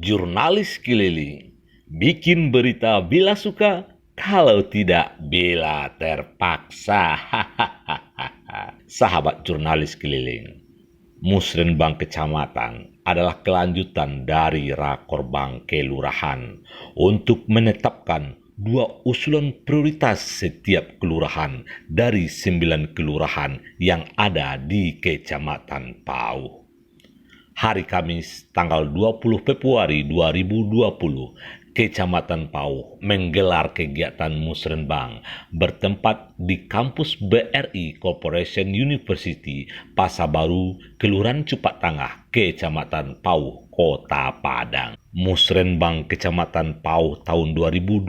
Jurnalis keliling, bikin berita bila suka, kalau tidak bila terpaksa. Sahabat jurnalis keliling, Musrenbang Kecamatan adalah kelanjutan dari Rakorbang Kelurahan untuk menetapkan 2 usulan prioritas setiap kelurahan dari 9 kelurahan yang ada di Kecamatan Pauh. Hari Kamis tanggal 20 Februari 2020, Kecamatan Pauh menggelar kegiatan Musrenbang bertempat di kampus BRI Corporation University Pasar Baru, Kelurahan Cupak Tangah, Kecamatan Pauh, Kota Padang. Musrenbang Kecamatan Pauh tahun 2020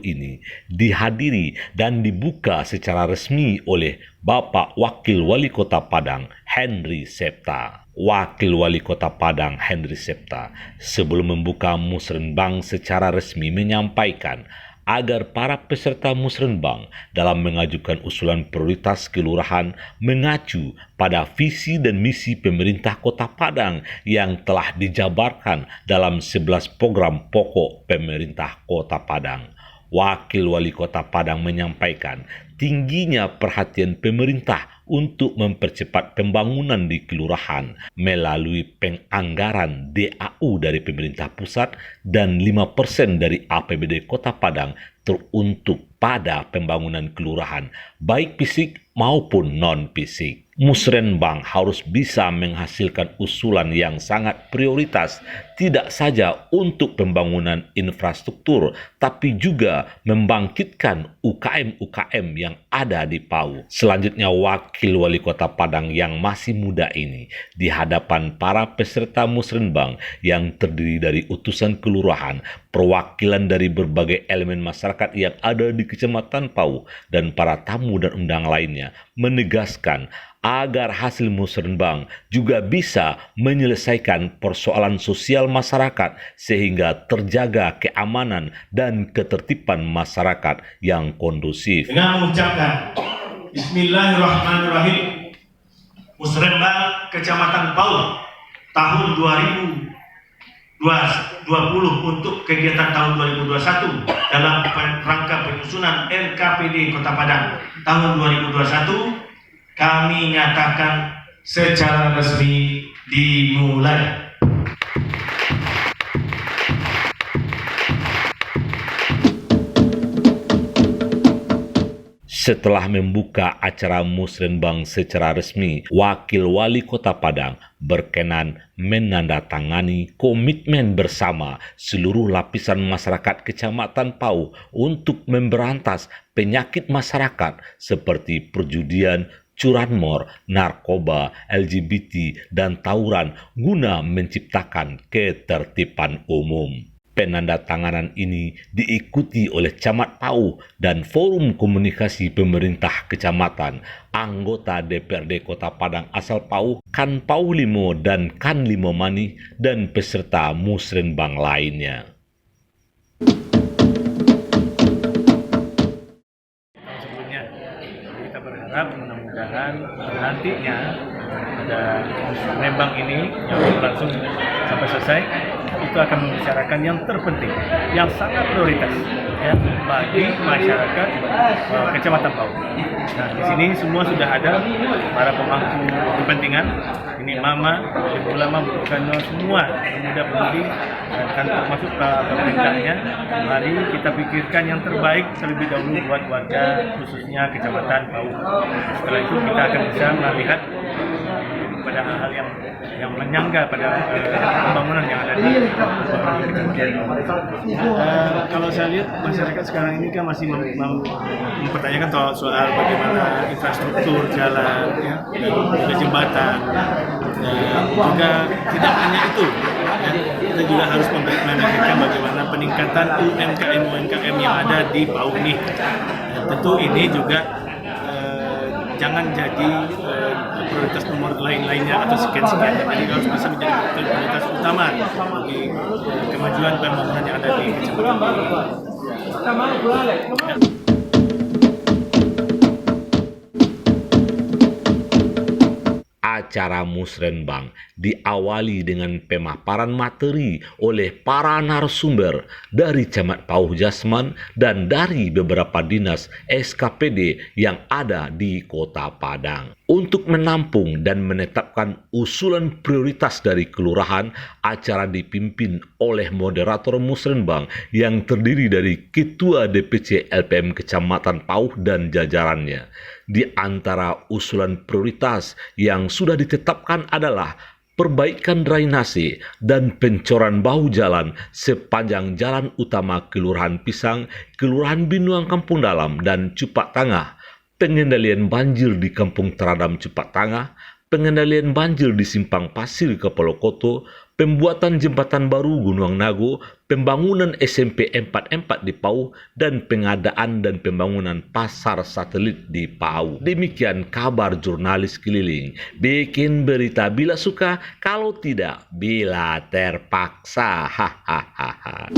ini dihadiri dan dibuka secara resmi oleh Bapak Wakil Wali Kota Padang, Henry Septa. Wakil Wali Kota Padang, Henry Septa, sebelum membuka Musrenbang secara resmi menyampaikan agar para peserta Musrenbang dalam mengajukan usulan prioritas kelurahan mengacu pada visi dan misi pemerintah Kota Padang yang telah dijabarkan dalam 11 program pokok pemerintah Kota Padang. Wakil Wali Kota Padang menyampaikan tingginya perhatian pemerintah untuk mempercepat pembangunan di kelurahan melalui penganggaran DAU dari pemerintah pusat dan 5% dari APBD Kota Padang teruntuk pada pembangunan kelurahan, baik fisik maupun non-fisik. Musrenbang harus bisa menghasilkan usulan yang sangat prioritas, tidak saja untuk pembangunan infrastruktur, tapi juga membangkitkan UKM-UKM yang ada di Pauh. Selanjutnya, Wakil Wali Kota Padang yang masih muda ini di hadapan para peserta Musrenbang yang terdiri dari utusan kelurahan, perwakilan dari berbagai elemen masyarakat yang ada di Kecamatan Pauh, dan para tamu dan undang lainnya menegaskan agar hasil Musrenbang juga bisa menyelesaikan persoalan sosial masyarakat sehingga terjaga keamanan dan ketertiban masyarakat yang kondusif. Dengan mengucapkan Bismillahirrahmanirrahim, Musrenbang Kecamatan Pauh tahun 2020 untuk kegiatan tahun 2021 dalam rangka penyusunan RKPD Kota Padang tahun 2021 kami nyatakan secara resmi dimulai. Setelah membuka acara Musrenbang secara resmi, Wakil Wali Kota Padang berkenan menandatangani komitmen bersama seluruh lapisan masyarakat Kecamatan Pauh untuk memberantas penyakit masyarakat seperti perjudian, curanmor, narkoba, LGBT, dan tawuran guna menciptakan ketertiban umum. Penandatanganan ini diikuti oleh Camat Pauh dan Forum Komunikasi Pemerintah Kecamatan, anggota DPRD Kota Padang asal Pauh, Kan Pauh Limo dan Kan Limo Mani, dan peserta Musrenbang lainnya. Sebelumnya kita berharap mudah-mudahan nantinya ada Musrenbang ini yang berlangsung sampai selesai itu akan membicarakan yang terpenting, yang sangat prioritas ya, bagi masyarakat Kecamatan Pauh. Nah, di sini semua sudah ada para pemangku kepentingan. Ini mama, ibu ulama, bukan semua pemuda-pemudi dan termasuk pemerintahnya. Mari kita pikirkan yang terbaik terlebih dahulu buat warga khususnya Kecamatan Pauh. Setelah itu kita akan bisa melihat pada hal-hal yang menyangga pada pembangunan yang ada di kalau saya lihat masyarakat sekarang ini kan masih mempertanyakan soal bagaimana infrastruktur jalan ya, dan jembatan. Juga tidak hanya itu ya, kita juga harus memikirkan bagaimana peningkatan UMKM yang ada di Pauh ini. Tentu ini juga jangan jadi prioritas nomor lain-lainnya atau sekian-sekian. Jadi harus bisa menjadi prioritas utama bagi kemajuan pembangunan yang ada di Kecamatan. Acara Musrenbang diawali dengan pemaparan materi oleh para narasumber dari Camat Pauh Jasman dan dari beberapa dinas SKPD yang ada di Kota Padang. Untuk menampung dan menetapkan usulan prioritas dari kelurahan, acara dipimpin oleh moderator Musrenbang yang terdiri dari Ketua DPC LPM Kecamatan Pauh dan jajarannya. Di antara usulan prioritas yang sudah ditetapkan adalah perbaikan drainase dan pencoran bahu jalan sepanjang jalan utama Kelurahan Pisang, Kelurahan Binuang Kampung Dalam, dan Cupak Tangah, pengendalian banjir di Kampung Teradam Cupak Tangah, pengendalian banjir di Simpang Pasir Kepalokoto, pembuatan jembatan baru Gunung Nago, pembangunan SMP 44 di Pauh, dan pengadaan dan pembangunan pasar satelit di Pauh. Demikian kabar jurnalis keliling. Bikin berita bila suka, kalau tidak bila terpaksa. Hahaha.